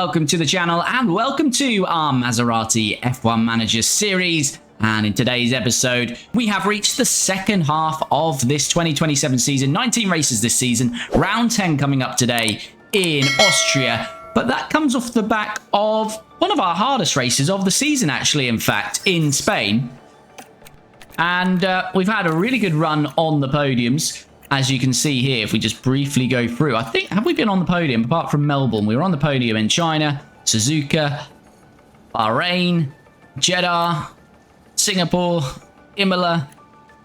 welcome to the channel and welcome to our Maserati F1 Manager series. And in today's episode, we have reached the second half of this 2027 season. 19 races this season, round 10 coming up today in Austria. But that comes off the back of one of our hardest races of the season, actually, in fact, in Spain. And we've had a really good run on the podiums. As you can see here, if we just briefly go through, I think, have we been on the podium apart from Melbourne? We were on the podium in China, Suzuka, Bahrain, Jeddah, Singapore, Imola,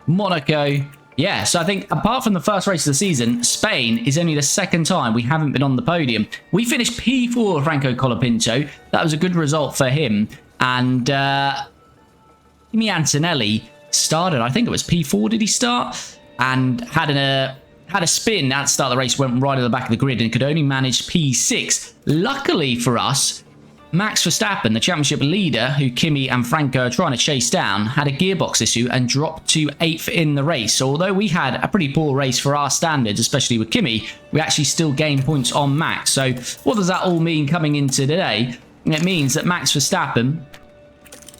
Monaco. Yeah, so I think apart from the first race of the season, Spain is only the second time we haven't been on the podium. We finished P4, Franco Colapinto. That was a good result for him. And Kimi Antonelli started, I think it was P4, did he start? And had a spin at the start of the race, went right at the back of the grid and could only manage P6. Luckily for us, Max Verstappen, the championship leader, who Kimi and Franco are trying to chase down, had a gearbox issue and dropped to 8th in the race. So although we had a pretty poor race for our standards, especially with Kimi, we actually still gained points on Max. So what does that all mean coming into today? It means that Max Verstappen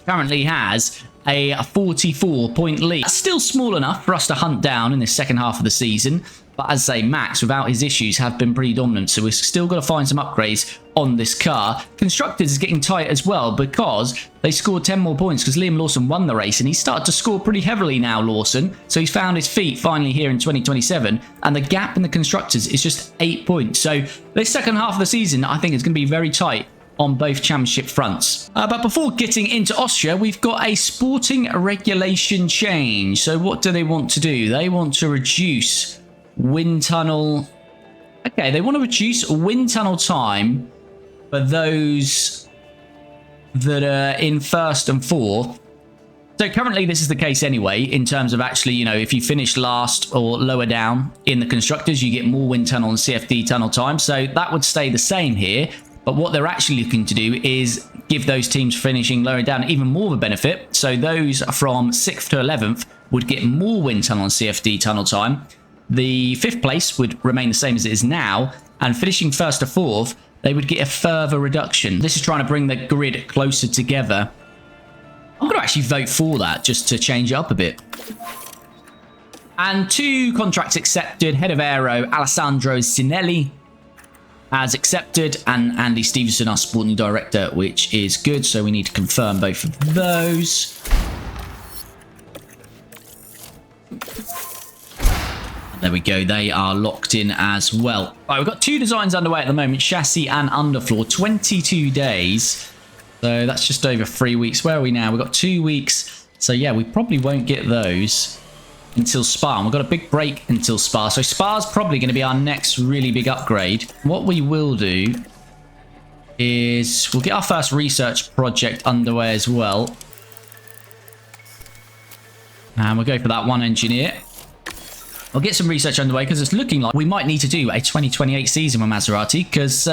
currently has a 44-point lead. That's still small enough for us to hunt down in the second half of the season. But as I say, Max, without his issues, have been pretty dominant. So we've still got to find some upgrades on this car. Constructors is getting tight as well because they scored 10 more points because Liam Lawson won the race. And he's started to score pretty heavily now, Lawson. So he's found his feet finally here in 2027. And the gap in the Constructors is just 8 points. So this second half of the season, I think, is going to be very tight on both championship fronts. But before getting into Austria, we've got a sporting regulation change. So what do they want to do? They want to reduce wind tunnel. Okay, they want to reduce wind tunnel time for those that are in first and fourth. So currently this is the case anyway, in terms of actually, you know, if you finish last or lower down in the Constructors, you get more wind tunnel and CFD tunnel time. So that would stay the same here. But what they're actually looking to do is give those teams finishing lower down even more of a benefit. So those from 6th to 11th would get more wind tunnel and CFD tunnel time. The 5th place would remain the same as it is now. And finishing 1st to 4th, they would get a further reduction. This is trying to bring the grid closer together. I'm going to actually vote for that just to change it up a bit. And 2 contracts accepted. Head of Aero, Alessandro Sinelli, as accepted, and Andy Stevenson, our sporting director, which is good. So we need to confirm both of those. There we go. They are locked in as well. All right, we've got 2 designs underway at the moment, chassis and underfloor, 22 days. So that's just over 3 weeks. Where are we now? We've got 2 weeks. So yeah, we probably won't get those until Spa. And we've got a big break until Spa. So Spa's probably going to be our next really big upgrade. What we will do is we'll get our first research project underway as well. And we'll go for that 1 engineer. I'll get some research underway because it's looking like we might need to do a 2028 season with Maserati because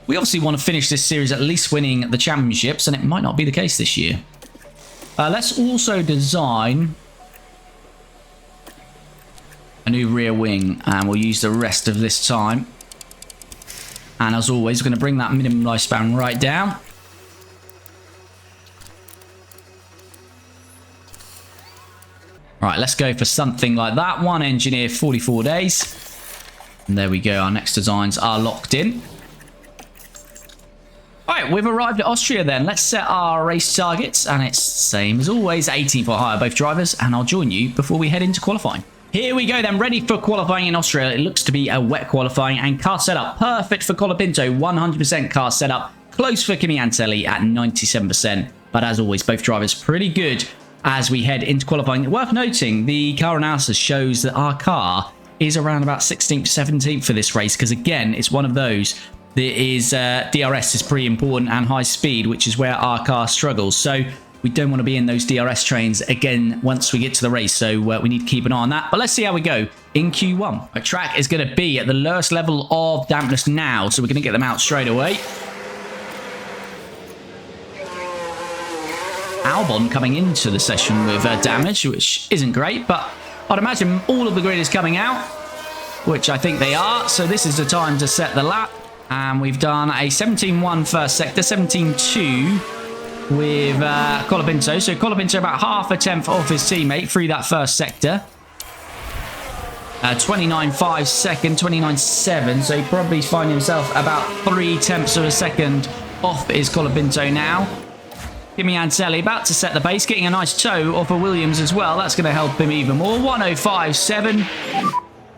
we obviously want to finish this series at least winning the championships, and it might not be the case this year. Let's also design a new rear wing, and we'll use the rest of this time. And as always, we're going to bring that minimum lifespan right down. Right, let's go for something like that. 1 engineer, 44 days. And there we go. Our next designs are locked in. All right, we've arrived at Austria then. Let's set our race targets. And it's same as always, 18th or higher, both drivers. And I'll join you before we head into qualifying. Here we go then, ready for qualifying in Austria. It looks to be a wet qualifying, and car setup perfect for Colapinto, 100% car setup. Close for Kimi Antonelli at 97%. But as always, both drivers pretty good as we head into qualifying. Worth noting, the car analysis shows that our car is around about 16th, 17th for this race, because again, it's one of those that is DRS is pretty important and high speed, which is where our car struggles. So we don't want to be in those DRS trains again once we get to the race. So we need to keep an eye on that. But let's see how we go in Q1. Our track is going to be at the lowest level of dampness now. So we're going to get them out straight away. Albon coming into the session with damage, which isn't great. But I'd imagine all of the grid is coming out, which I think they are. So this is the time to set the lap. And we've done a 17-1 first sector, 17-2 with Colapinto. So Colapinto about half a tenth off his teammate through that first sector. 29.5 second, 29.7. So he probably finds himself about 3/10 of a second off his Colapinto now. Kimi Antonelli about to set the pace, getting a nice toe off of Williams as well. That's going to help him even more. 105.7.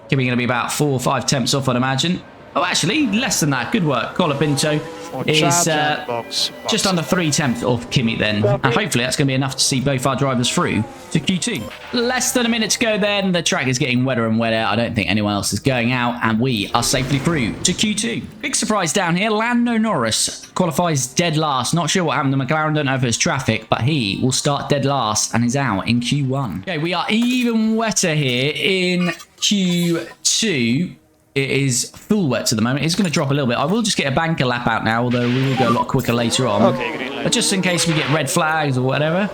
Kimi going to be about 4 or 5 tenths off, I'd imagine. Oh, actually, less than that. Good work. Colapinto is just under 3/10 of Kimi then. And hopefully that's going to be enough to see both our drivers through to Q2. Less than a minute to go then. The track is getting wetter and wetter. I don't think anyone else is going out. And we are safely through to Q2. Big surprise down here. Lando Norris qualifies dead last. Not sure what happened to McLaren. Don't know if it's traffic. But he will start dead last and is out in Q1. Okay, we are even wetter here in Q2. It is full wet at the moment. It's going to drop a little bit. I will just get a banker lap out now, although we will go a lot quicker later on. Okay, green light. But just in case we get red flags or whatever,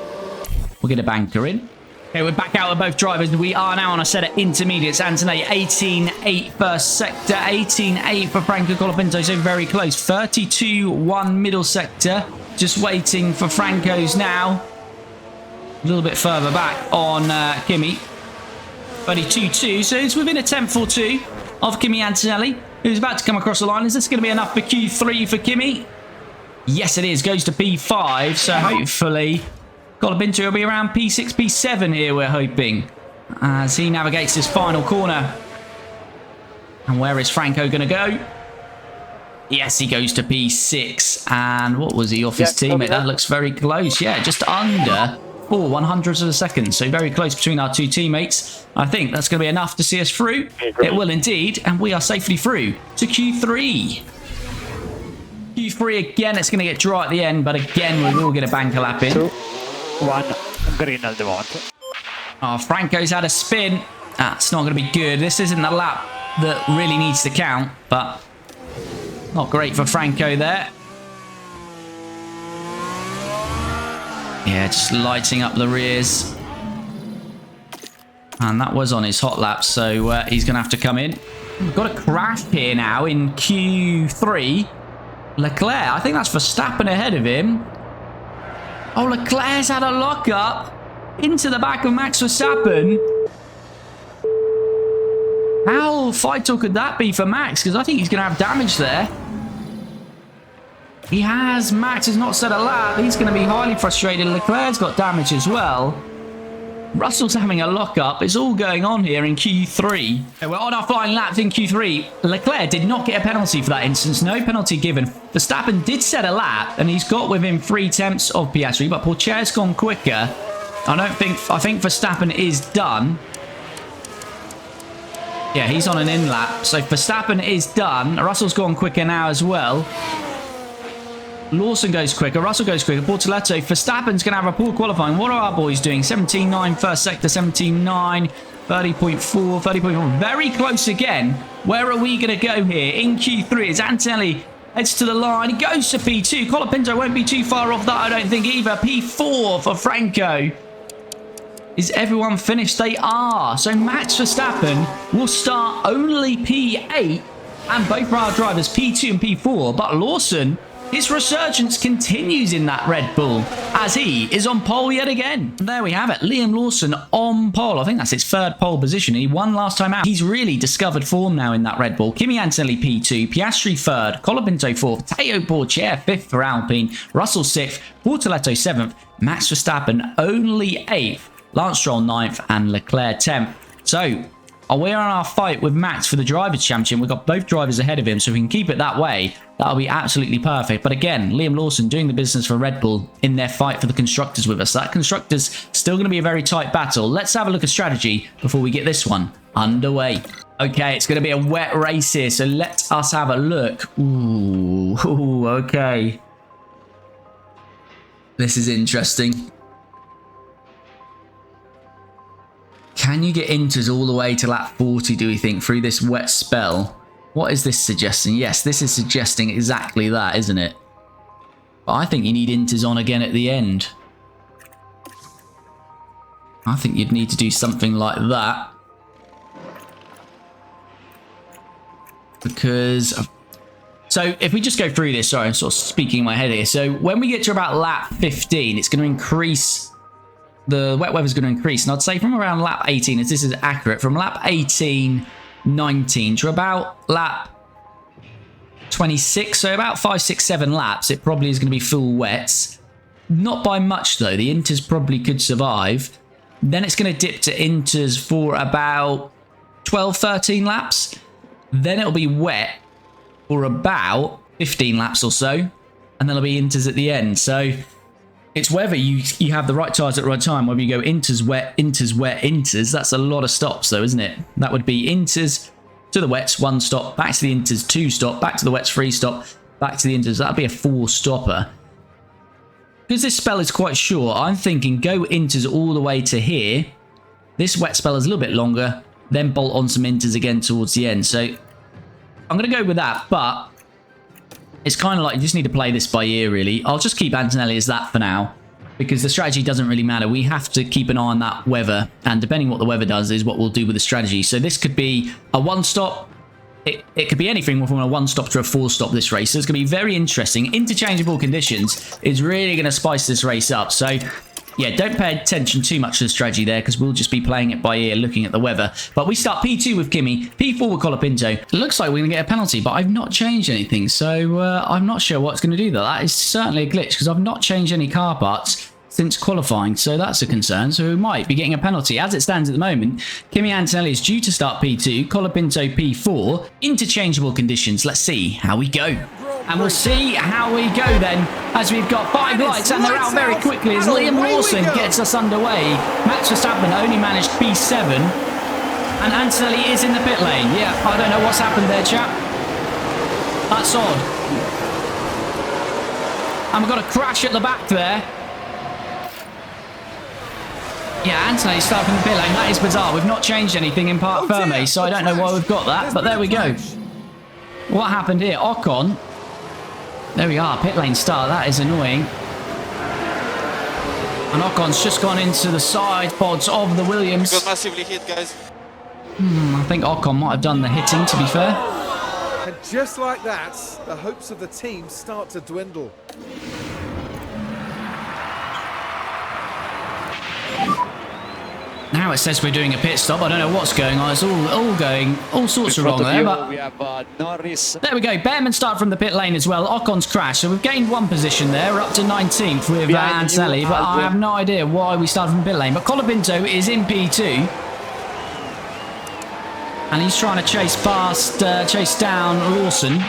we'll get a banker in. Okay, we're back out with both drivers. We are now on a set of intermediates. Antonelli, 18.8 first sector, 18.8 for Franco Colapinto, so very close. 32.1 middle sector. Just waiting for Franco's now. A little bit further back on Kimi. 32.2, so it's within a tenth or two of Kimi Antonelli, who's about to come across the line. Is this going to be enough for Q3 for Kimi? Yes, it is. Goes to P5, so hopefully Colapinto will be around P6, P7 here, we're hoping, as he navigates this final corner. And where is Franco going to go? Yes, he goes to P6. And what was he off his teammate? That looks very close. Yeah, just under 4/100ths of a second. So very close between our two teammates. I think that's going to be enough to see us through. It will indeed. And we are safely through to Q3. Q3 again. It's going to get dry at the end. But again, we will get a banker lap in. 2, 1, green at the moment. Oh, Franco's had a spin. That's not going to be good. This isn't the lap that really needs to count. But not great for Franco there. Yeah, just lighting up the rears. And that was on his hot lap, so he's going to have to come in. We've got a crash here now in Q3. Leclerc, I think that's Verstappen ahead of him. Oh, Leclerc's had a lock-up into the back of Max Verstappen. How vital could that be for Max? Because I think he's going to have damage there. Max has not set a lap. He's going to be highly frustrated. Leclerc's got damage as well. Russell's having a lock-up. It's all going on here in Q3. Okay, we're on our flying laps in Q3. Leclerc did not get a penalty for that instance. No penalty given. Verstappen did set a lap, and he's got within 3/10 of Piastri, but Pourchaire's gone quicker. I think Verstappen is done. Yeah, he's on an in-lap. So Verstappen is done. Russell's gone quicker now as well. Lawson goes quicker. Russell goes quicker. Bortoletto. Verstappen's going to have a poor qualifying. What are our boys doing? 17.9 first sector. 17.9. 30.4. 30.1. Very close again. Where are we going to go here? In Q3, as Antonelli heads to the line. He goes to P2. Colapinto won't be too far off that, I don't think, either. P4 for Franco. Is everyone finished? They are. So Max Verstappen will start only P8. And both of our drivers, P2 and P4. But Lawson, his resurgence continues in that Red Bull as he is on pole yet again. And there we have it. Liam Lawson on pole. I think that's his third pole position. He won last time out. He's really discovered form now in that Red Bull. Kimi Antonelli P2, Piastri third, Colapinto fourth, Teo Pourchaire fifth for Alpine, Russell sixth, Bortoletto seventh, Max Verstappen only eighth, Lance Stroll ninth, and Leclerc 10th. So we're on our fight with Max for the Drivers' Championship. We've got both drivers ahead of him, so if we can keep it that way, that'll be absolutely perfect. But again, Liam Lawson doing the business for Red Bull in their fight for the Constructors with us. That Constructors still going to be a very tight battle. Let's have a look at strategy before we get this one underway. Okay, it's going to be a wet race here, so let us have a look. Ooh, okay. This is interesting. Can you get inters all the way to lap 40, do we think, through this wet spell? What is this suggesting? Yes, this is suggesting exactly that, isn't it? But I think you need inters on again at the end. I think you'd need to do something like that. Because So if we just go through this, sorry, I'm sort of speaking in my head here. So when we get to about lap 15, it's going to increase, the wet weather's going to increase. And I'd say from around lap 18, if this is accurate, from lap 18, 19 to about lap 26, so about 5, 6, 7 laps, it probably is going to be full wets. Not by much though, the inters probably could survive. Then it's going to dip to inters for about 12, 13 laps. Then it'll be wet for about 15 laps or so, and then it'll be inters at the end. So it's whether you have the right tyres at the right time, whether you go inters, wet, inters. That's a lot of stops though, isn't it? That would be inters to the wets, 1 stop, back to the inters, 2 stop, back to the wets, 3 stop, back to the inters. That'd be a 4 stopper. Because this spell is quite short, I'm thinking go inters all the way to here. This wet spell is a little bit longer, then bolt on some inters again towards the end. So I'm going to go with that, but it's kind of like you just need to play this by ear, really. I'll just keep Antonelli as that for now, because the strategy doesn't really matter. We have to keep an eye on that weather, and depending what the weather does is what we'll do with the strategy. So this could be a 1-stop. It could be anything from a 1-stop to a 4-stop this race. So it's going to be very interesting. Interchangeable conditions is really going to spice this race up. So yeah, don't pay attention too much to the strategy there, because we'll just be playing it by ear, looking at the weather. But we start P2 with Kimi, P4 with Colapinto. It looks like we're going to get a penalty, but I've not changed anything. So I'm not sure what's going to do that. That is certainly a glitch, because I've not changed any car parts since qualifying, so that's a concern. So we might be getting a penalty. As it stands at the moment, Kimi Antonelli is due to start P2, Colapinto P4. Interchangeable conditions. Let's see how we go. And we'll see how we go then, as we've got 5 lights and they're out very quickly as Liam Lawson gets us underway. Max Verstappen only managed P7, and Antonelli is in the pit lane. Yeah, I don't know what's happened there, chap. That's odd. And we've got a crash at the back there. Yeah, Antonelli started from the pit lane. That is bizarre. We've not changed anything in Parc Ferme, so I don't know why we've got that, but there we go. What happened here? Ocon. There we are, pit lane start. That is annoying. And Ocon's just gone into the side pods of the Williams. Got massively hit, guys. I think Ocon might have done the hitting, to be fair. And just like that, the hopes of the team start to dwindle. Now it says we're doing a pit stop. I don't know what's going on. It's all going all sorts of wrong there. But we have Norris. there we go. Behrman started from the pit lane as well. Ocon's crashed, so we've gained 1 position there. We're up to 19th with Antonelli, but I have no idea why we started from the pit lane. But Colapinto is in P2, and he's trying to chase down Lawson,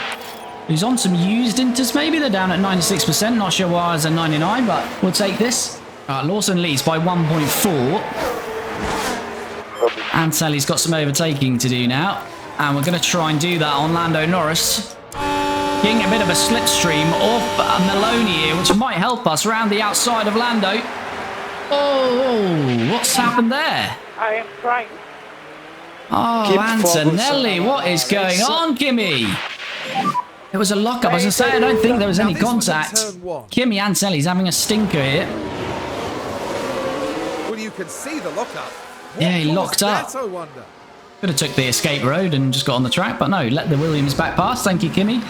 who's on some used inters. Maybe they're down at 96%. Not sure why it's a 99, but we'll take this. Lawson leads by 1.4. Antonelli's got some overtaking to do now, and we're going to try and do that on Lando Norris. Getting a bit of a slipstream off Maloney here, which might help us around the outside of Lando. Oh, what's happened there? I am trying. Oh, Antonelli, what is going on, Kimi? There was a lockup. As I say, I don't think there was any contact. Kimi Antonelli's having a stinker here. Well, you can see the lockup. Yeah, he locked up. I wonder. Could have took the escape road and just got on the track, but no, let the Williams back pass. Thank you, Kimi.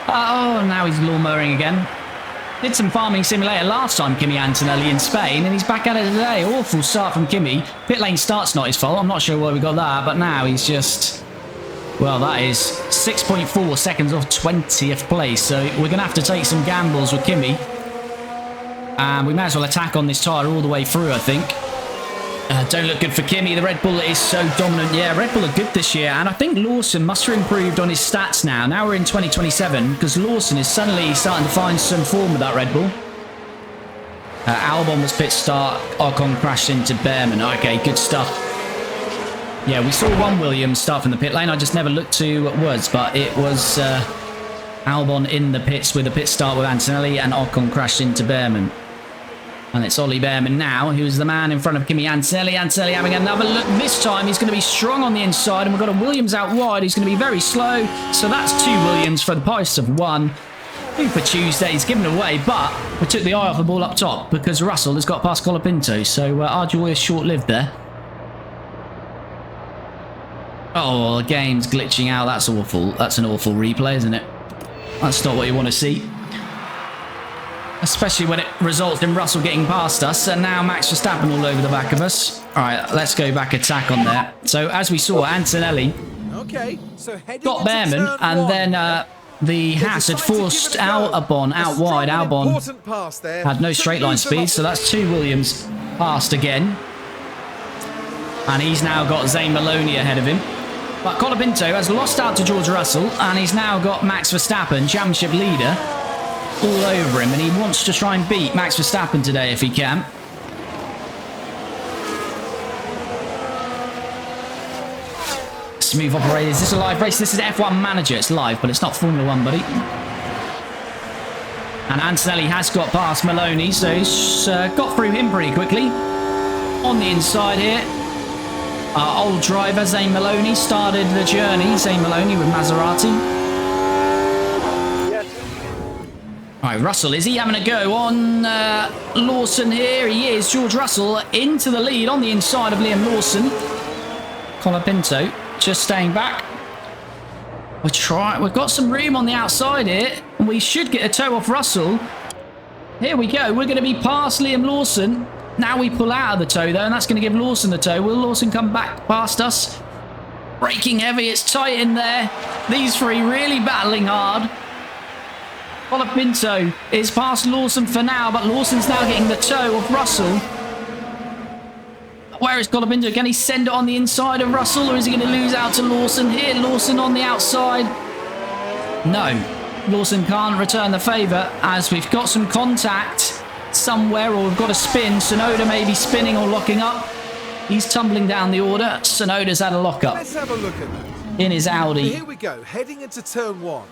Oh, now he's lawnmowing again. Did some farming simulator last time, Kimi Antonelli in Spain, and he's back at it today. Awful start from Kimi. Pit lane start's not his fault. I'm not sure why we got that, but now he's just... Well, that is 6.4 seconds off 20th place, so we're going to have to take some gambles with Kimi. And we may as well attack on this tyre all the way through, I think. Don't look good for Kimi. The Red Bull is so dominant. Yeah, Red Bull are good this year. And I think Lawson must have improved on his stats now. Now we're in 2027 because Lawson is suddenly starting to find some form with that Red Bull. Albon was pit start. Ocon crashed into Behrman. Okay, good stuff. Yeah, we saw one Williams start from the pit lane. I just never looked to what was, but it was Albon in the pits with a pit start with Antonelli, and Ocon crashed into Behrman. And it's Ollie Behrman now, who's the man in front of Kimi Antonelli. Antonelli having another look. This time he's going to be strong on the inside, and we've got a Williams out wide. He's going to be very slow. So that's 2 Williams for the price of 1. For Tuesday, he's given away, but we took the eye off the ball up top because Russell has got past Colapinto. So our joy is short-lived there. Oh, the game's glitching out. That's awful. That's an awful replay, isn't it? That's not what you want to see. Especially when it results in Russell getting past us, and now Max Verstappen all over the back of us. All right, let's go back attack on there. So as we saw, Antonelli got Behrman, and then the Haas had forced Albon out wide. Albon had no straight line speed, so that's 2 Williams past again. And he's now got Zane Maloney ahead of him. But Colapinto has lost out to George Russell, and he's now got Max Verstappen, championship leader, all over him, and he wants to try and beat Max Verstappen today if he can. Smooth operator. Is this a live race? This is F1 Manager. It's live, but it's not Formula 1, buddy. And Antonelli has got past Maloney, so he's got through him pretty quickly. On the inside here, our old driver, Zane Maloney, started the journey. Zane Maloney with Maserati. All right, Russell, is he having a go on Lawson here? He is. George Russell into the lead on the inside of Liam Lawson. Colapinto just staying back. We've got some room on the outside here, and we should get a toe off Russell. Here we go. We're going to be past Liam Lawson. Now we pull out of the toe, though, and that's going to give Lawson the toe. Will Lawson come back past us? Braking heavy. It's tight in there. These three really battling hard. Colapinto is past Lawson for now, but Lawson's now getting the toe of Russell. Where is Colapinto? Can he send it on the inside of Russell, or is he going to lose out to Lawson here? Lawson on the outside. No, Lawson can't return the favour, as we've got some contact somewhere, or we've got a spin. Tsunoda may be spinning or locking up. He's tumbling down the order. Tsunoda's had a lock-up. Let's have a look at that. In his Audi. Here we go, heading into turn 1.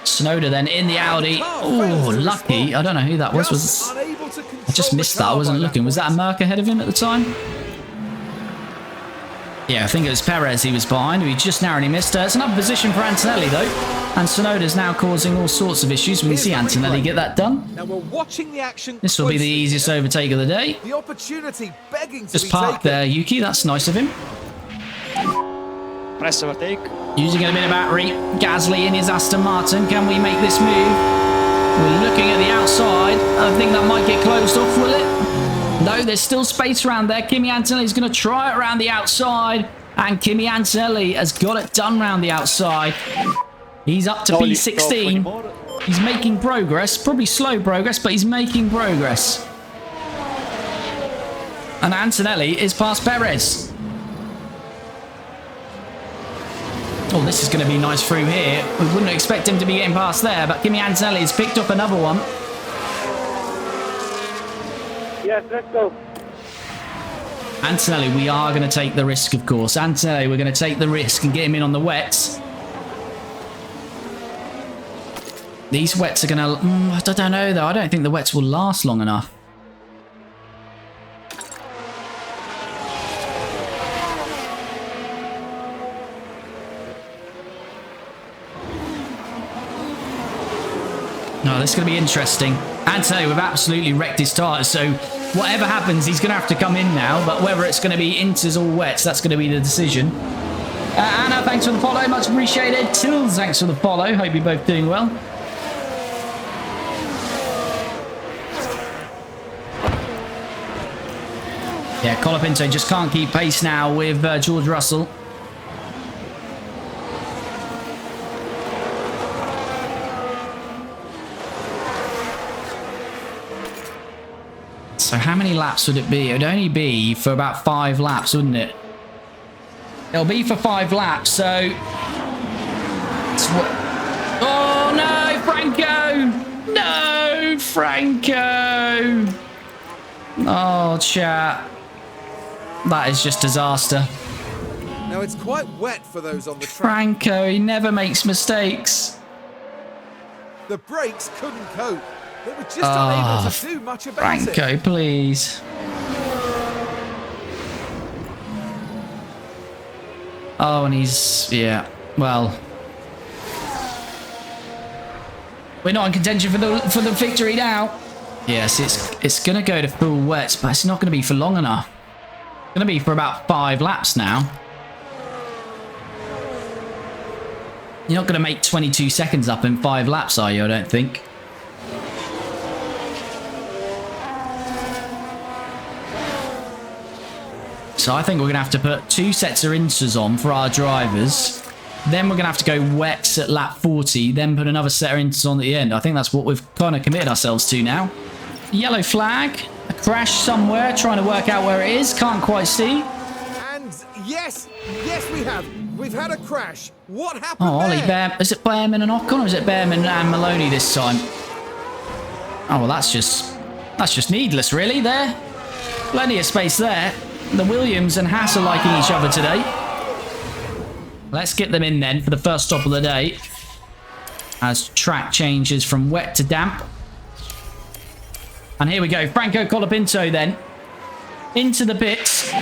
Tsunoda then in the Audi. Oh, lucky. I don't know who that was. I just missed that. I wasn't looking. Was that a Merc ahead of him at the time? Yeah, I think it was Perez he was behind. He just narrowly missed her. It's another position for Antonelli, though. And Tsunoda's now causing all sorts of issues. We can see Antonelli get that done. Now we're watching the action. This will be the easiest overtake of the day. The opportunity begging to just park there, Yuki. That's nice of him. Press overtake. Using a bit of battery. Gasly in his Aston Martin. Can we make this move? We're looking at the outside. I think that might get closed off, will it? No, there's still space around there. Kimi Antonelli's going to try it around the outside. And Kimi Antonelli has got it done around the outside. He's up to P16. He's making progress. Probably slow progress, but he's making progress. And Antonelli is past Perez. Oh, this is going to be nice through here. We wouldn't expect him to be getting past there, but Kimi Antonelli has picked up another one. Yes, let's go. Antonelli, we are going to take the risk, of course. Antonelli, we're going to take the risk and get him in on the wets. These wets are going to... I don't know, though. I don't think the wets will last long enough. No, this is going to be interesting. Antonelli, we've absolutely wrecked his tyres, so whatever happens, he's going to have to come in now, but whether it's going to be inters or wets, that's going to be the decision. Anna, thanks for the follow, much appreciated. Tills, thanks for the follow. Hope you're both doing well. Yeah, Colapinto just can't keep pace now with George Russell. So how many laps would it be? It would only be for about 5 laps, wouldn't it? It'll be for 5 laps, so... Oh, no, Franco! No, Franco! Oh, chat. That is just disaster. Now, it's quite wet for those on the track. Franco, he never makes mistakes. The brakes couldn't cope. They were just unable to do much about it. Franco, please. Oh, and he's... Yeah, well... We're not in contention for the victory now. Yes, it's going to go to full wets, but it's not going to be for long enough. It's going to be for about 5 laps now. You're not going to make 22 seconds up in 5 laps, are you? I don't think. So I think we're going to have to put 2 sets of inters on for our drivers. Then we're going to have to go wets at lap 40, then put another set of inters on at the end. I think that's what we've kind of committed ourselves to now. Yellow flag, a crash somewhere, trying to work out where it is, can't quite see. And yes, we have. We've had a crash. What happened Ollie there? Is it Behrman and Ocon, or is it Behrman and Maloney this time? Oh, well, that's just needless, really, there. Plenty of space there. The Williams and Haas are liking each other today. Let's get them in then for the first stop of the day. As track changes from wet to damp. And here we go. Franco Colapinto then. Into the pits.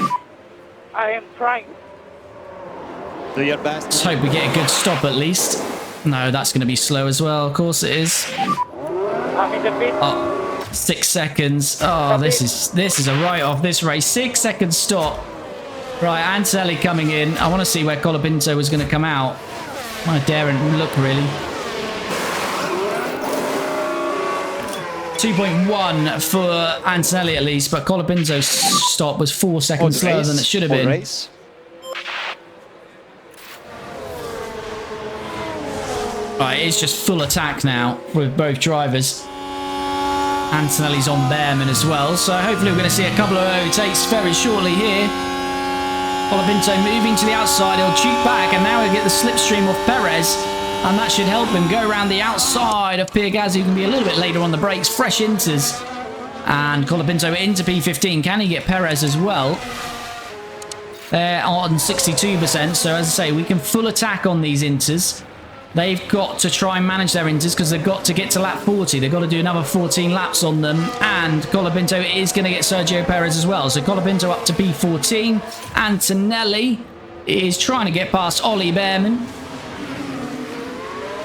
I am trying. Do your best. Let's hope we get a good stop at least. No, that's going to be slow as well. Of course it is. I'm in the pit. Oh, 6 seconds. Oh, this is a write-off, this race. 6 second stop. Right, Antonelli coming in. I want to see where Colapinto was going to come out. I want to dare and look, really. 2.1 for Antonelli at least, but Colapinto's stop was 4 seconds slower than it should have been. Race. Right, it's just full attack now with both drivers. Antonelli's on Behrman as well, so hopefully we're going to see a couple of overtakes very shortly here. Colapinto moving to the outside, he'll cheat back, and now he'll get the slipstream of Perez, and that should help him go around the outside of Pierre who can be a little bit later on the brakes. Fresh inters, and Colapinto into P15. Can he get Perez as well? They're on 62%, so as I say, we can full attack on these inters. They've got to try and manage their inters because they've got to get to lap 40. They've got to do another 14 laps on them. And Colapinto is going to get Sergio Perez as well. So Colapinto up to P14. Antonelli is trying to get past Ollie Behrman.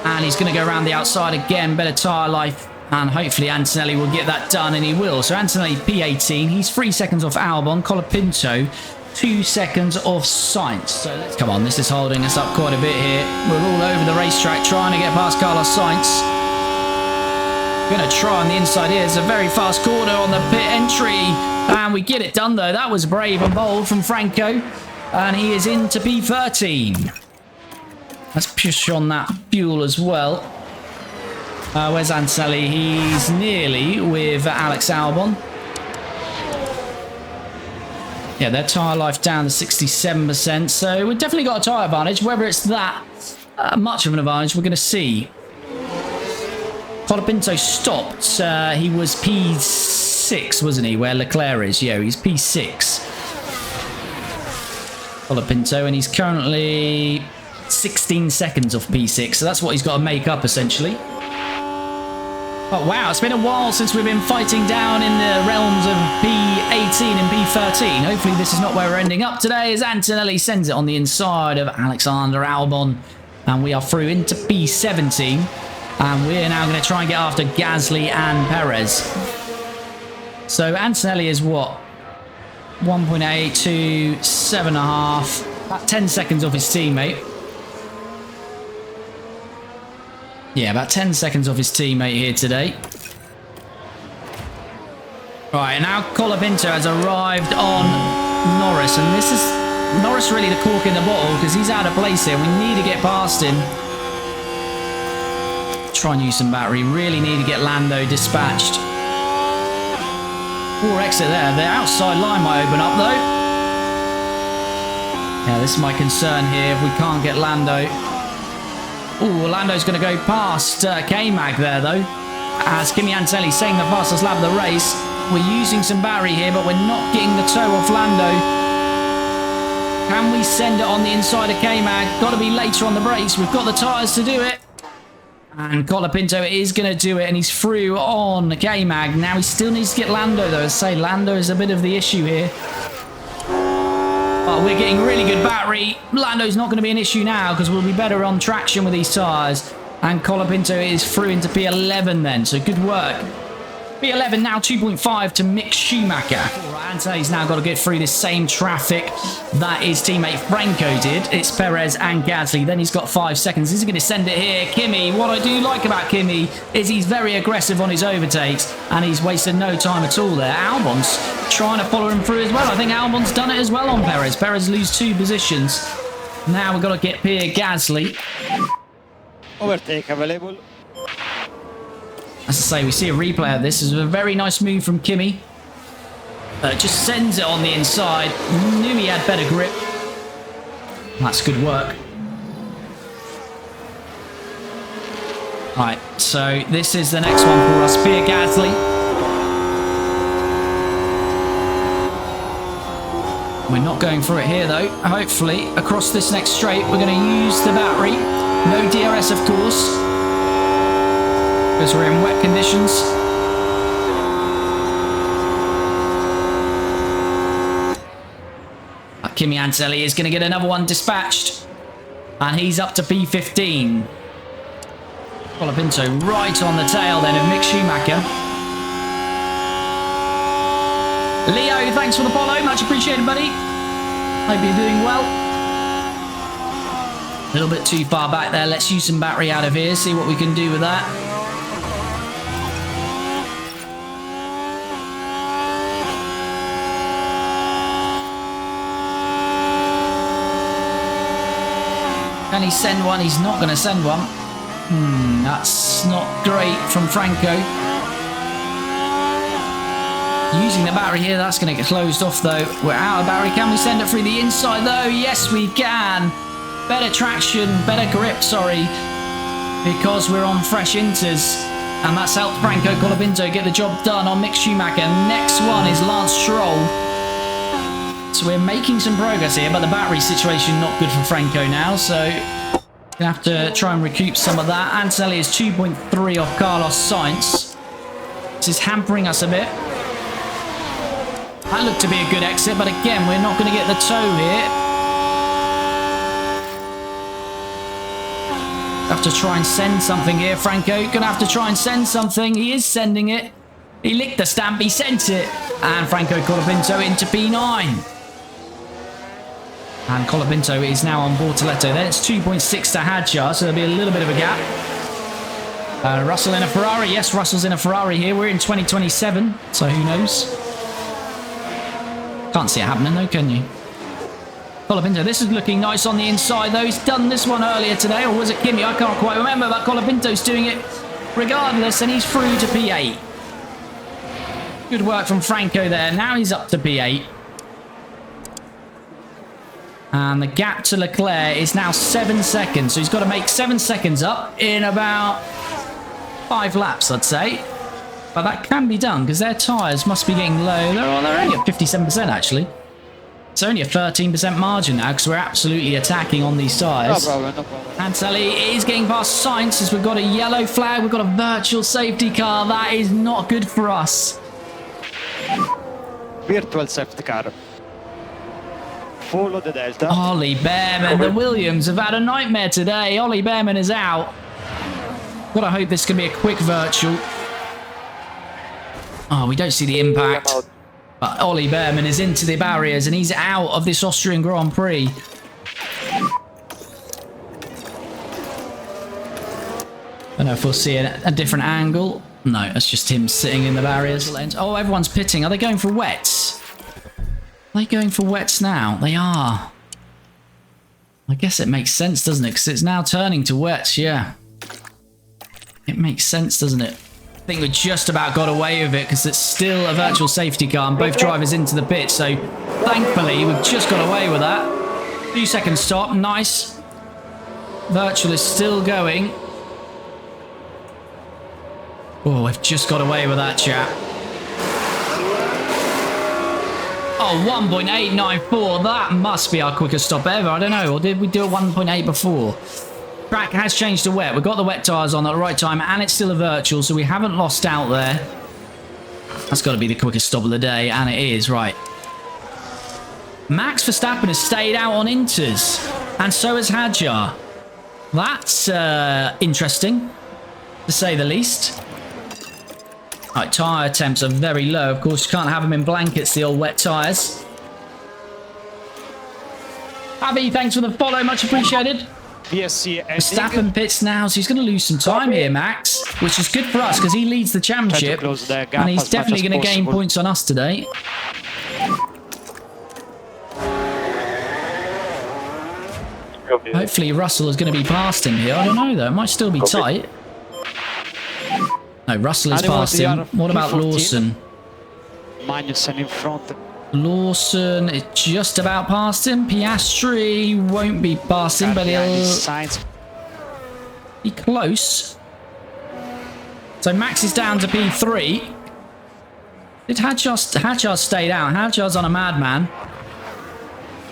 And he's going to go around the outside again. Better tyre life. And hopefully Antonelli will get that done, and he will. So Antonelli P18. He's 3 seconds off Albon. Colapinto 2 seconds off Sainz. So let's come on, this is holding us up quite a bit here. We're all over the racetrack trying to get past Carlos Sainz. Gonna try on the inside here. It's a very fast corner on the pit entry, and we get it done though. That was brave and bold from Franco, and he is into P13. Let's push on that fuel as well. Where's Antonelli? He's nearly with Alex Albon. Yeah, their tyre life down to 67%, so we've definitely got a tyre advantage. Whether it's that much of an advantage, we're going to see. Colapinto stopped. He was P6, wasn't he, where Leclerc is? Yeah, he's P6. Colapinto, and he's currently 16 seconds off P6, so that's what he's got to make up, essentially. Oh, wow, it's been a while since we've been fighting down in the realms of P18 and P13. Hopefully this is not where we're ending up today, as Antonelli sends it on the inside of Alexander Albon. And we are through into P17. And we're now going to try and get after Gasly and Perez. So Antonelli is what? 1.8 to 7.5. About 10 seconds off his teammate. Yeah, about 10 seconds off his teammate here today. Right, now Colapinto has arrived on Norris, and this is Norris really the cork in the bottle because he's out of place here. We need to get past him. Try and use some battery. Really need to get Lando dispatched. Poor exit there. The outside line might open up though. Yeah, this is my concern here if we can't get Lando. Ooh, Lando's going to go past K-Mag there, though. As Kimi Antonelli saying the fastest lap of the race. We're using some battery here, but we're not getting the toe off Lando. Can we send it on the inside of K-Mag? Got to be later on the brakes. We've got the tyres to do it. And Colapinto is going to do it, and he's through on K-Mag. Now he still needs to get Lando, though. As I say, Lando is a bit of the issue here. But we're getting really good battery. Lando's not going to be an issue now because we'll be better on traction with these tyres. And Colapinto is through into P11 then, so good work. P11 now 2.5 to Mick Schumacher. Antonelli's now got to get through this same traffic that his teammate Franco did. It's Perez and Gasly. Then he's got 5 seconds. Is he going to send it here? Kimi. What I do like about Kimi is he's very aggressive on his overtakes and he's wasted no time at all there. Albon's trying to follow him through as well. I think Albon's done it as well on Perez. Perez lose 2 positions. Now we've got to get Pierre Gasly. Overtake available. As I say, we see a replay of this. This is a very nice move from Kimi. Just sends it on the inside. Knew he had better grip. That's good work. Right, so this is the next one for us. Pierre Gasly. We're not going for it here though. Hopefully, across this next straight, we're going to use the battery. No DRS, of course. Because we're in wet conditions. Kimi Antonelli is going to get another one dispatched. And he's up to P15. Colapinto right on the tail then of Mick Schumacher. Leo, thanks for the follow. Much appreciated, buddy. Hope you're doing well. A little bit too far back there. Let's use some battery out of here. See what we can do with that. Can he send one? He's not going to send one. That's not great from Franco. Using the battery here, that's going to get closed off though. We're out of battery. Can we send it through the inside though? Yes, we can. Better traction, better grip, sorry. Because we're on fresh inters. And that's helped Franco Colapinto get the job done on Mick Schumacher. Next one is Lance Stroll. So we're making some progress here, but the battery situation not good for Franco now, so gonna have to try and recoup some of that. Antonelli is 2.3 off Carlos Sainz. This is hampering us a bit. That looked to be a good exit, but again, we're not going to get the toe here. Have to try and send something here, Franco. Gonna have to try and send something. He is sending it. He licked the stamp, he sent it. And Franco Colapinto into P9. And Colapinto is now on Bortoletto. Then it's 2.6 to Hadjar, so there'll be a little bit of a gap. Russell in a Ferrari. Yes, Russell's in a Ferrari here. We're in 2027, so who knows? Can't see it happening though, can you? Colapinto, this is looking nice on the inside though. He's done this one earlier today, or was it Kimi? I can't quite remember, but Colapinto's doing it regardless, and he's through to P8. Good work from Franco there. Now he's up to P8. And the gap to Leclerc is now 7 seconds. So he's got to make 7 seconds up in about 5 laps, I'd say. But that can be done because their tyres must be getting low. They're only at 57% actually. It's only a 13% margin now because we're absolutely attacking on these tyres. No problem, no problem. Antonelli is getting past Sainz as we've got a yellow flag. We've got a virtual safety car. That is not good for us. Virtual safety car. Follow the Delta. Ollie Behrman, the Williams have had a nightmare today. Ollie Behrman is out. Gotta hope this can be a quick virtual. Oh, we don't see the impact. But Ollie Behrman is into the barriers and he's out of this Austrian Grand Prix. I don't know if we'll see a different angle. No, that's just him sitting in the barriers. Oh, everyone's pitting. Are they going for wets? Are they going for wets now? They are. I guess it makes sense, doesn't it? Because it's now turning to wets, yeah. It makes sense, doesn't it? I think we just about got away with it because it's still a virtual safety car and both drivers into the pit. So thankfully, we've just got away with that. 2 second stop, nice. Virtual is still going. Oh, we've just got away with that, chap. Oh, 1.894. That must be our quickest stop ever. I don't know. Or did we do a 1.8 before? Track has changed to wet. We've got the wet tyres on at the right time, and it's still a virtual, so we haven't lost out there. That's got to be the quickest stop of the day, and it is, right. Max Verstappen has stayed out on inters, and so has Hadjar. That's interesting, to say the least. Right, tyre temps are very low. Of course, you can't have them in blankets, the old wet tyres. Abby, thanks for the follow. Much appreciated. VSC Verstappen pits now, so he's going to lose some time here, Max, which is good for us because he leads the championship, and he's definitely going to gain points on us today. Hopefully Russell is going to be past him here. I don't know, though. It might still be tight. No, Russell is past him. What about Lawson? Magnussen in front. Lawson is just about past him. Piastri won't be past him, but he'll be close. So Max is down to P3. Did Hadjar stayed out? Hadjar's on a madman.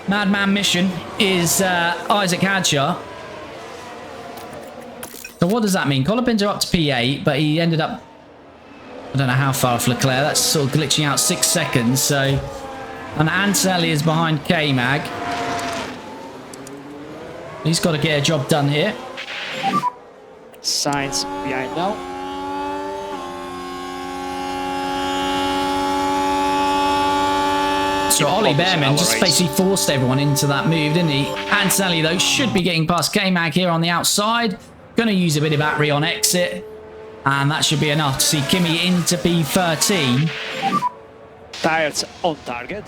Madman mission is Isaac Hadjar. So what does that mean? Colapinto up to P8, but he ended up, I don't know how far off Leclerc. That's sort of glitching out 6 seconds. So, and Antonelli is behind K-Mag. He's got to get a job done here. Sainz behind now. So Ollie Behrman just basically forced everyone into that move, didn't he? Antonelli, though, should be getting past K-Mag here on the outside. Going to use a bit of battery on exit. And that should be enough to see Kimi into P13. Tires on target.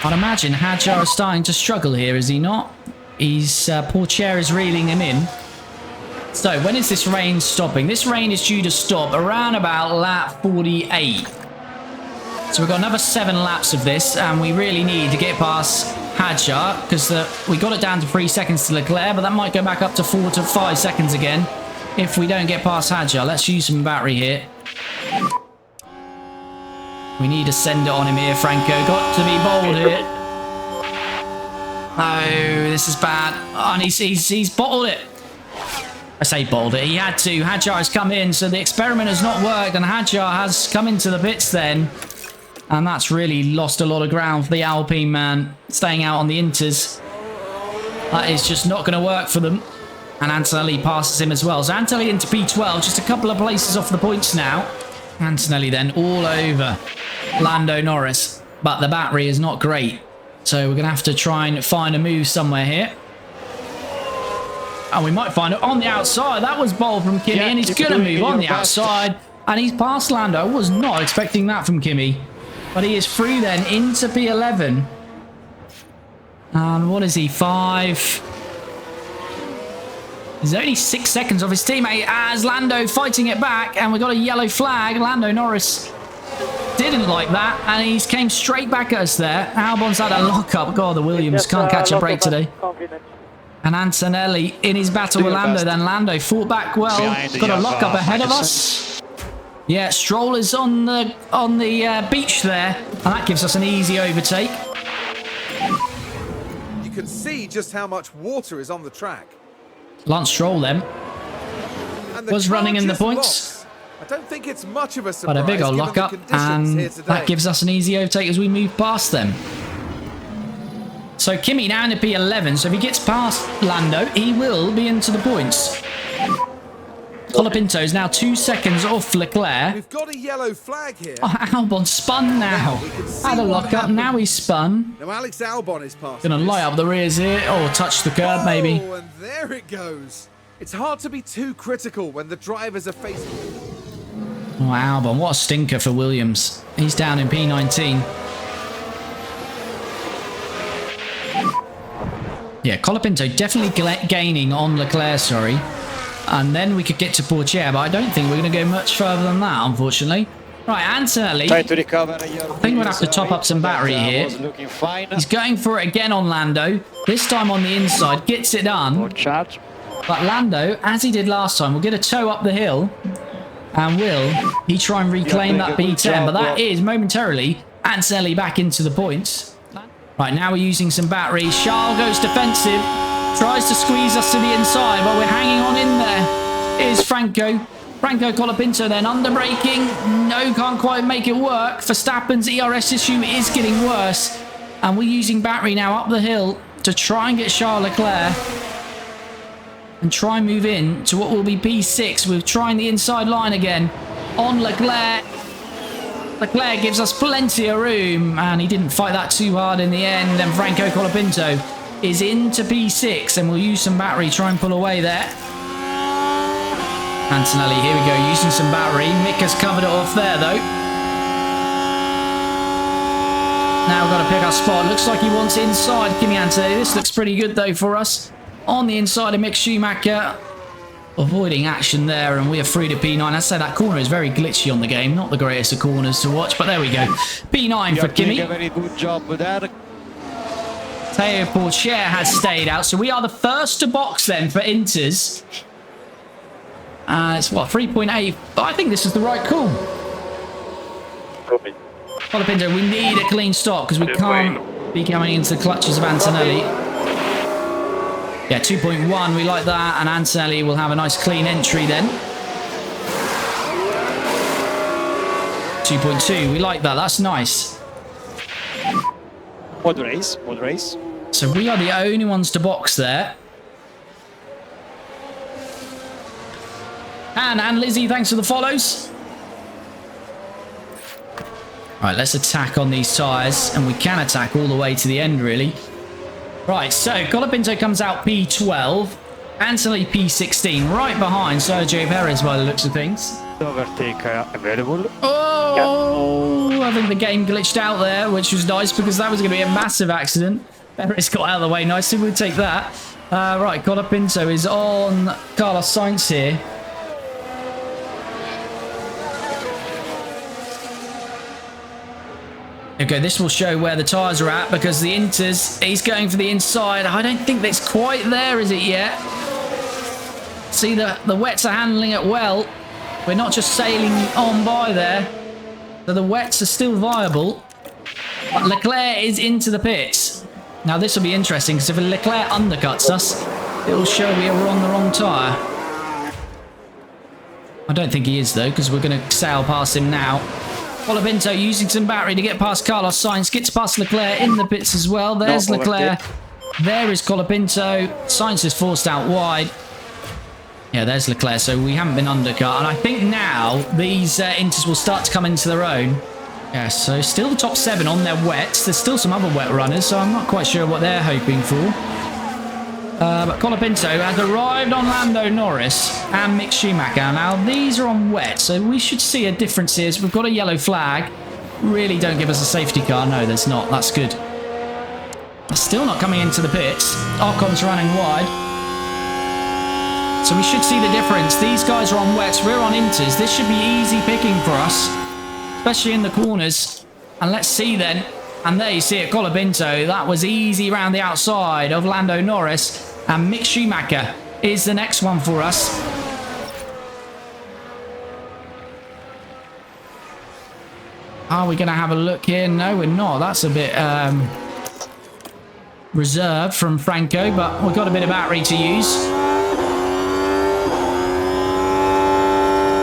I'd imagine Hadjar is starting to struggle here, is he not? His poor chair is reeling him in. So, when is this rain stopping? This rain is due to stop around about lap 48. So we've got another 7 laps of this, and we really need to get past Hadjar, because we got it down to 3 seconds to Leclerc, but that might go back up to 4 to 5 seconds again if we don't get past Hadjar. Let's use some battery here. We need to send it on him here, Franco. Got to be bold here. Oh, this is bad. Oh, and he's bottled it. I say bottled it. He had to. Hadjar has come in, so the experiment has not worked, and Hadjar has come into the pits then. And that's really lost a lot of ground for the Alpine man, staying out on the Inters. That is just not going to work for them. And Antonelli passes him as well. So Antonelli into P12, just a couple of places off the points now. Antonelli then all over Lando Norris. But the battery is not great. So we're going to have to try and find a move somewhere here. And we might find it on the outside. That was bold from Kimi, and he's going to move on the outside. And he's past Lando. I was not expecting that from Kimi. But he is through then into P11. And what is he? 5. He's only 6 seconds off his teammate as Lando fighting it back. And we've got a yellow flag. Lando Norris didn't like that. And he's came straight back at us there. Albon's had a lock-up. God, the Williams can't catch a break today. And Antonelli in his battle with Lando. Then Lando fought back well. Got a lock-up ahead of us. Yeah, Stroll is on the beach there, and that gives us an easy overtake. You can see just how much water is on the track. Lance Stroll then was running in the points. I don't think it's much of a surprise. But a big old lock-up, and that gives us an easy overtake as we move past them. So Kimi now in the P11, so if he gets past Lando, he will be into the points. Colapinto is now 2 seconds off Leclerc. We've got a yellow flag here. Oh, Albon spun now. Had a lock-up, now he's spun. Now Alex Albon is passing. Gonna light up the rears here. Oh, touch the curb maybe. Oh, and there it goes. It's hard to be too critical when the drivers are facing... Oh, Albon, what a stinker for Williams. He's down in P19. Yeah, Colapinto definitely gaining on Leclerc, sorry. And then we could get to Portier, but I don't think we're going to go much further than that, unfortunately. Right, Antonelli. Try to recover. I think we'll have to top up some battery here. He's going for it again on Lando. This time on the inside. Gets it done. But Lando, as he did last time, will get a tow up the hill. And will he try and reclaim that B10? But that is momentarily Antonelli back into the points. Right, now we're using some battery. Charles goes defensive. Tries to squeeze us to the inside, but we're hanging on in there. Here's Franco. Franco Colapinto then under braking. No, can't quite make it work. Verstappen's ERS issue is getting worse. And we're using battery now up the hill to try and get Charles Leclerc. And try and move in to what will be P6. We're trying the inside line again. On Leclerc. Leclerc gives us plenty of room, and he didn't fight that too hard in the end. And Franco Colapinto is into P6, and we'll use some battery, try and pull away there. Antonelli, here we go, using some battery. Mick has covered it off there, though. Now we've got to pick our spot. Looks like he wants inside Kimi Antonelli. This looks pretty good, though, for us. On the inside of Mick Schumacher. Avoiding action there, and we are through to P9. I'd say that corner is very glitchy on the game. Not the greatest of corners to watch, but there we go. P9 for Kimi. Doing a very good job with that. Teo Porcher has stayed out, so we are the first to box then for Inters. It's what, 3.8? But I think this is the right call. Colapinto, we need a clean stop because we can't be coming into the clutches of Antonelli. Yeah, 2.1, we like that, and Antonelli will have a nice clean entry then. 2.2, we like that, that's nice. Mod race, mod race. So we are the only ones to box there. And Lizzie, thanks for the follows. Right, let's attack on these tyres, and we can attack all the way to the end, really. Right, so Colapinto comes out P12, Antonelli P16, right behind Sergio Perez by the looks of things. Overtake available. Oh, I think the game glitched out there, which was nice because that was going to be a massive accident. Perez got out of the way nicely, we'll take that. Right, Colapinto is on Carlos Sainz here. Okay, this will show where the tyres are at because the Inters, he's going for the inside. I don't think that's quite there, is it yet? See, the wets are handling it well. We're not just sailing on by there. So the wets are still viable. But Leclerc is into the pits. Now this will be interesting because if Leclerc undercuts us, it will show we are on the wrong tyre. I don't think he is though because we're going to sail past him now. Colapinto using some battery to get past Carlos Sainz. Gets past Leclerc in the pits as well. There's Leclerc. There is Colapinto. Sainz is forced out wide. Yeah, there's Leclerc. So we haven't been undercut. And I think now these Inters will start to come into their own. Yeah, so still the top 7 on their wets. There's still some other wet runners, so I'm not quite sure what they're hoping for. But Colapinto has arrived on Lando Norris and Mick Schumacher. Now, these are on wet, so we should see a difference here. So we've got a yellow flag. Really don't give us a safety car. No, there's not. That's good. They're still not coming into the pits. Ocon's running wide. So we should see the difference. These guys are on wets. We're on Inters. This should be easy picking for us, especially in the corners. And let's see then. And there you see it, Colapinto. That was easy around the outside of Lando Norris. And Mick Schumacher is the next one for us. Are we going to have a look here? No, we're not. That's a bit reserved from Franco, but we've got a bit of battery to use.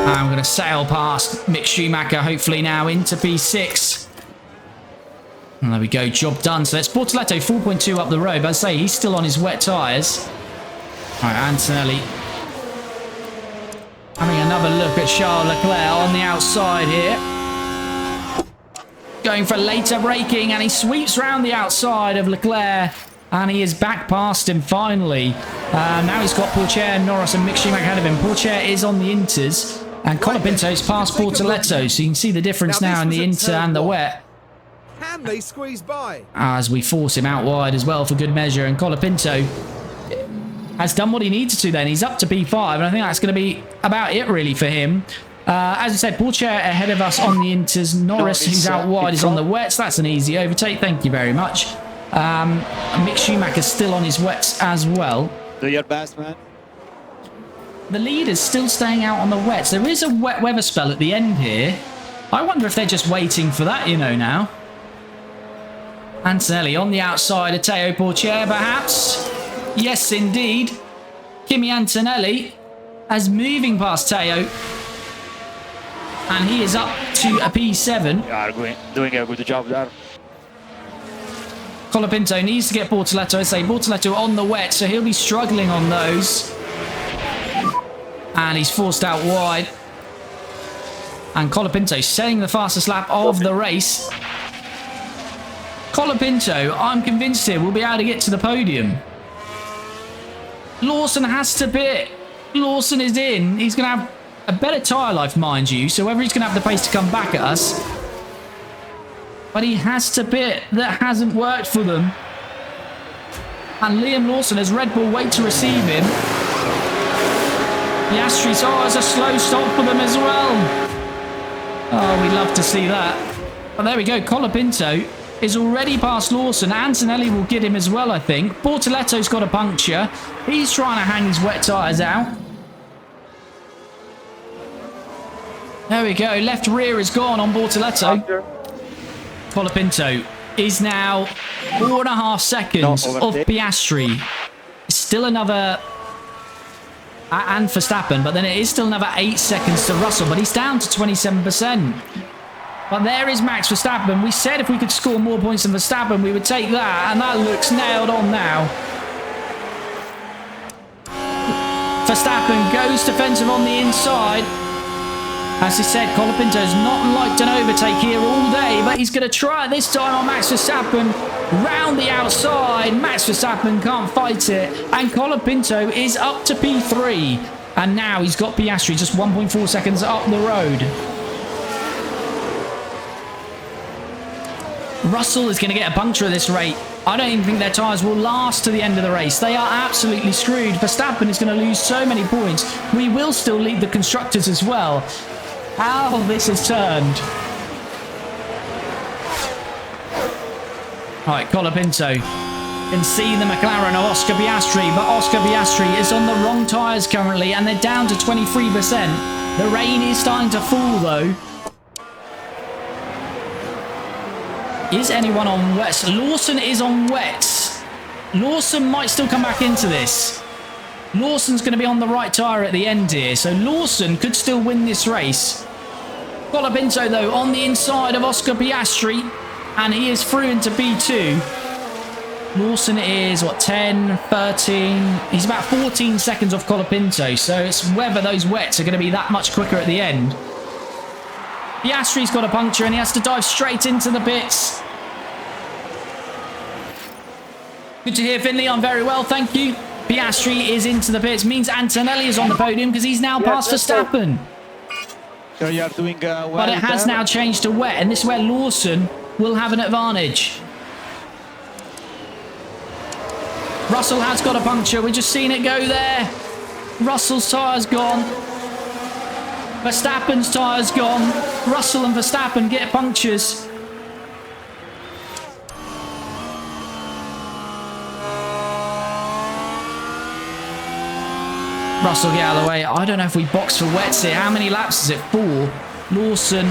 I'm going to sail past Mick Schumacher, hopefully now into P6. And there we go, job done. So that's Bortoletto 4.2 up the road. But I say he's still on his wet tyres. All right, Antonelli having another look at Charles Leclerc on the outside here. Going for later braking, and he sweeps round the outside of Leclerc. And he is back past him finally. Now he's got Porcher, Norris and Mick Schumacher ahead of him. Porcher is on the Inters. And Colapinto's past Bortoletto. So you can see the difference now in the Inter and the wet. Can they squeeze by? As we force him out wide as well for good measure. And Colapinto has done what he needed to then. He's up to P5. And I think that's going to be about it really for him. As I said, Porcher ahead of us on the Inters. Norris, who's out wide, is on the wets. That's an easy overtake. Thank you very much. Mick Schumacher's still on his wets as well. Do your best, man. The leader's still staying out on the wets. There is a wet weather spell at the end here. I wonder if they're just waiting for that, you know, now. Antonelli on the outside of Teo Porcher, perhaps. Yes, indeed. Kimi Antonelli as moving past Teo. And he is up to a P7. You are doing a good job there. Colapinto needs to get Bortoletto. I say Bortoletto on the wet, so he'll be struggling on those. And he's forced out wide. And Colapinto setting the fastest lap of the race. Colapinto, I'm convinced here, will be able to get to the podium. Lawson has to pit. Lawson is in. He's going to have a better tyre life, mind you. So whether he's going to have the pace to come back at us. But he has to pit. That hasn't worked for them. And Liam Lawson, as Red Bull wait to receive him. Piastri's, oh, it's a slow stop for them as well. Oh, we love to see that. But there we go. Colapinto is already past Lawson. Antonelli will get him as well, I think. Bortoletto's got a puncture. He's trying to hang his wet tyres out. There we go. Left rear is gone on Bortoletto. Colapinto is now 4.5 seconds off Piastri. Still another... and Verstappen, but then it is still another 8 seconds to Russell, but he's down to 27%. But there is Max Verstappen. We said if we could score more points than Verstappen, we would take that, and that looks nailed on now. Verstappen goes defensive on the inside. As he said, Colapinto's not liked an overtake here all day, but he's going to try it this time on Max Verstappen. Round the outside, Max Verstappen can't fight it, and Colapinto is up to P3. And now he's got Piastri just 1.4 seconds up the road. Russell is going to get a puncture at this rate. I don't even think their tyres will last to the end of the race. They are absolutely screwed. Verstappen is going to lose so many points. We will still lead the Constructors as well. How this has turned. Right, Colapinto can see the McLaren of Oscar Piastri, but Oscar Piastri is on the wrong tyres currently, and they're down to 23%. The rain is starting to fall, though. Is anyone on wets? Lawson is on wets. Lawson might still come back into this. Lawson's going to be on the right tyre at the end here, so Lawson could still win this race. Colapinto, though, on the inside of Oscar Piastri, and he is through into B2. Lawson is, what, 10, 13? He's about 14 seconds off Colapinto, so it's whether those wets are going to be that much quicker at the end. Piastri's got a puncture, and he has to dive straight into the pits. Good to hear, Finley. I'm very well, thank you. Piastri is into the pits. Means Antonelli is on the podium because he's now past Verstappen. So you are doing well. But it has now changed to wet, and this is where Lawson will have an advantage. Russell has got a puncture. We've just seen it go there. Russell's tyre's gone. Verstappen's tyre's gone. Russell and Verstappen get punctures. Russell, get out of the way. I don't know if we box for wets here. How many laps is it? 4. Lawson.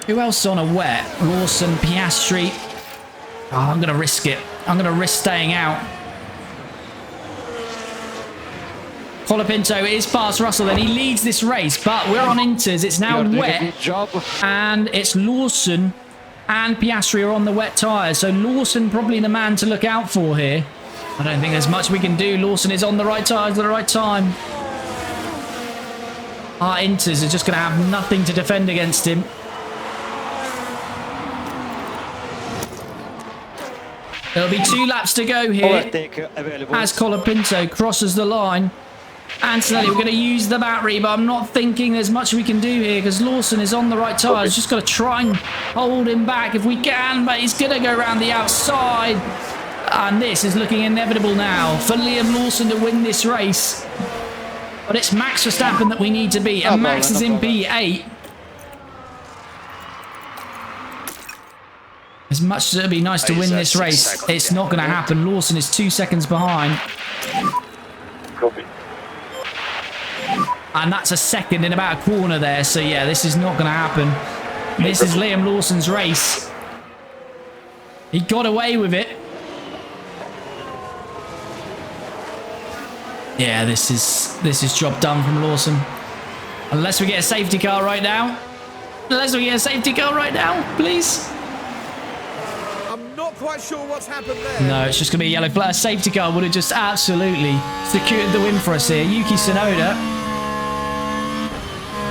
Who else is on a wet? Lawson, Piastri. Oh, I'm going to risk it. I'm going to risk staying out. Colapinto is past Russell, and he leads this race, but we're on inters. It's now wet, and it's Lawson and Piastri are on the wet tyres, so Lawson probably the man to look out for here. I don't think there's much we can do. Lawson is on the right tyres at the right time. Our inters are just going to have nothing to defend against him. There'll be 2 laps to go here as Colapinto crosses the line. Antonelli, we're going to use the battery, but I'm not thinking there's much we can do here because Lawson is on the right tyres. Just got to try and hold him back if we can, but he's going to go around the outside. And this is looking inevitable now for Liam Lawson to win this race. But it's Max Verstappen that we need to beat, and Max is in P8. As much as it would be nice to win this race, it's not going to happen. Lawson is 2 seconds behind. Copy. And that's a second in about a corner there. So, yeah, this is not going to happen. This is Liam Lawson's race. He got away with it. Yeah, this is job done from Lawson. Unless we get a safety car right now. Unless we get a safety car right now, please. I'm not quite sure what's happened there. No, it's just going to be a yellow flag. A safety car would have just absolutely secured the win for us here. Yuki Tsunoda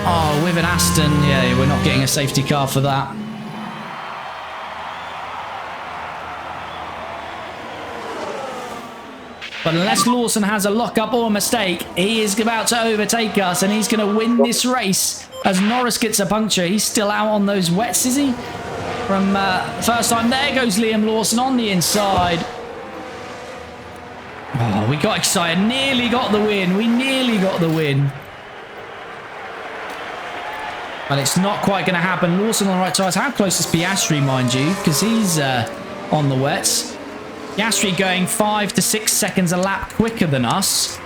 Oh, with an Aston, yeah, we're not getting a safety car for that. But unless Lawson has a lock-up or a mistake, he is about to overtake us, and he's going to win this race as Norris gets a puncture. He's still out on those wets, is he? From first time. There goes Liam Lawson on the inside. Oh, we got excited. Nearly got the win. We nearly got the win. But it's not quite going to happen. Lawson on the right tyres. How close is Piastri, mind you? Because he's on the wets. Piastri going 5 to 6 seconds a lap quicker than us.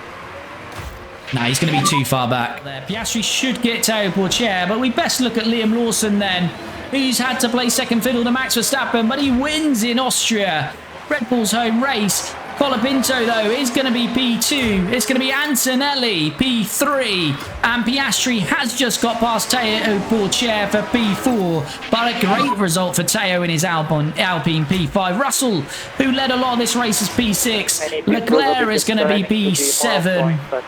Nah, he's going to be too far back there. Piastri should get Teo Pourchaire, but we best look at Liam Lawson then, who's had to play second fiddle to Max Verstappen, but he wins in Austria. Red Bull's home race. Colapinto, though, is going to be P2. It's going to be Antonelli, P3. And Piastri has just got past Teo Pourchaire for P4. But a great result for Teo in his Alpine P5. Russell, who led a lot of this race, is P6. Leclerc is going to be P7.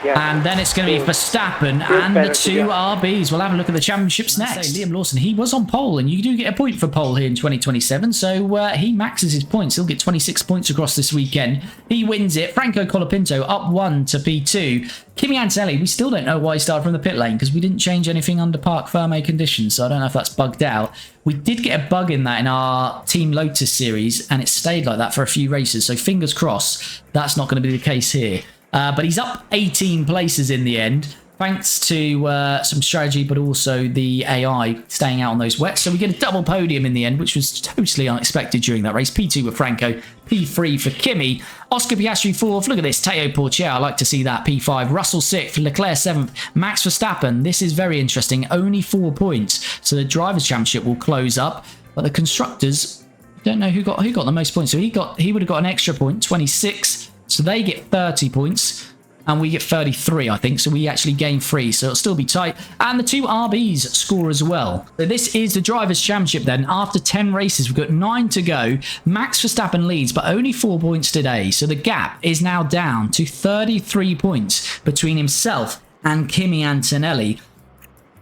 And then it's going to be Verstappen and the two RBs. We'll have a look at the championships next. Liam Lawson, he was on pole, and you do get a point for pole here in 2027. So he maxes his points. He'll get 26 points across this weekend. He wins it. Franco Colapinto up 1 to P2. Kimi Antonelli, we still don't know why he started from the pit lane because we didn't change anything under Parc Fermé conditions. So I don't know if that's bugged out. We did get a bug in that in our Team Lotus series, and it stayed like that for a few races. So fingers crossed that's not going to be the case here. But he's up 18 places in the end, thanks to some strategy, but also the AI staying out on those wets. So we get a double podium in the end, which was totally unexpected during that race. P2 with Franco, P3 for Kimi. Oscar Piastri 4th. Look at this. Teo Pourchaire, I like to see that. P5. Russell 6th. Leclerc 7th. Max Verstappen. This is very interesting. Only 4 points. So the Drivers' Championship will close up. But the Constructors, don't know who got the most points. So he would have got an extra point, 26. So they get 30 points, and we get 33, I think. So we actually gain 3, so it'll still be tight. And the two RBs score as well. So this is the Drivers' Championship then. After 10 races, we've got 9 to go. Max Verstappen leads, but only 4 points today. So the gap is now down to 33 points between himself and Kimi Antonelli.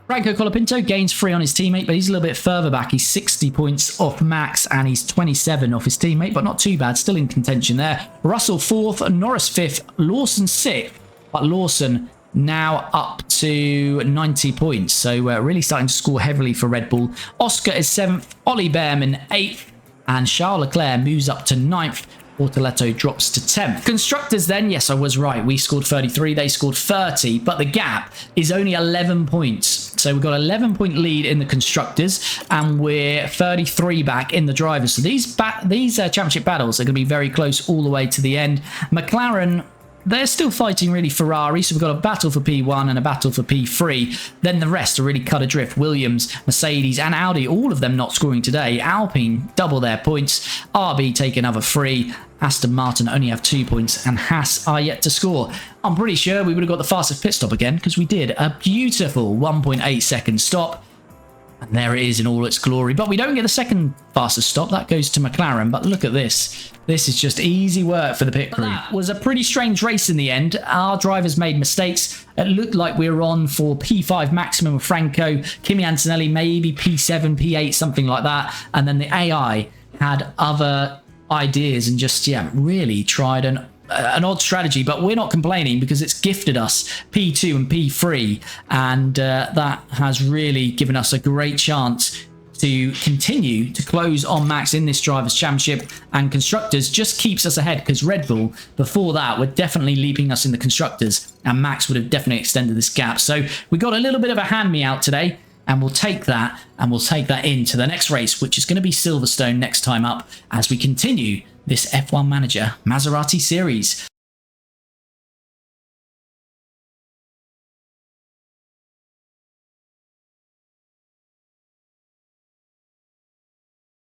Franco Colapinto gains 3 on his teammate, but he's a little bit further back. He's 60 points off Max, and he's 27 off his teammate, but not too bad. Still in contention there. Russell 4th, Norris 5th, Lawson 6th, but Lawson now up to 90 points. So really starting to score heavily for Red Bull. Oscar is 7th, Ollie Behrman 8th, and Charles Leclerc moves up to 9th. Bortoletto drops to 10th. Constructors then, yes, I was right. We scored 33, they scored 30, but the gap is only 11 points. So we've got 11-point lead in the Constructors, and we're 33 back in the Drivers. So these championship battles are going to be very close all the way to the end. McLaren, they're still fighting really Ferrari, so we've got a battle for P1 and a battle for P3. Then the rest are really cut adrift. Williams, Mercedes and Audi, all of them not scoring today. Alpine double their points. RB take another 3. Aston Martin only have 2 points, and Haas are yet to score. I'm pretty sure we would have got the fastest pit stop again because we did a beautiful 1.8 second stop. And there it is in all its glory. But we don't get the second fastest stop. That goes to McLaren. But look at this. This is just easy work for the pit crew. That was a pretty strange race in the end. Our drivers made mistakes. It looked like we were on for P5 maximum with Franco. Kimi Antonelli maybe P7, P8, something like that. And then the AI had other ideas and just, yeah, really tried an odd strategy, but we're not complaining because it's gifted us P2 and P3, and that has really given us a great chance to continue to close on Max in this Drivers' Championship. And Constructors just keeps us ahead because Red Bull before that were definitely leaping us in the Constructors, and Max would have definitely extended this gap. So we got a little bit of a hand-me-out today, and we'll take that into the next race, which is going to be Silverstone next time up as we continue this F1 Manager Maserati series.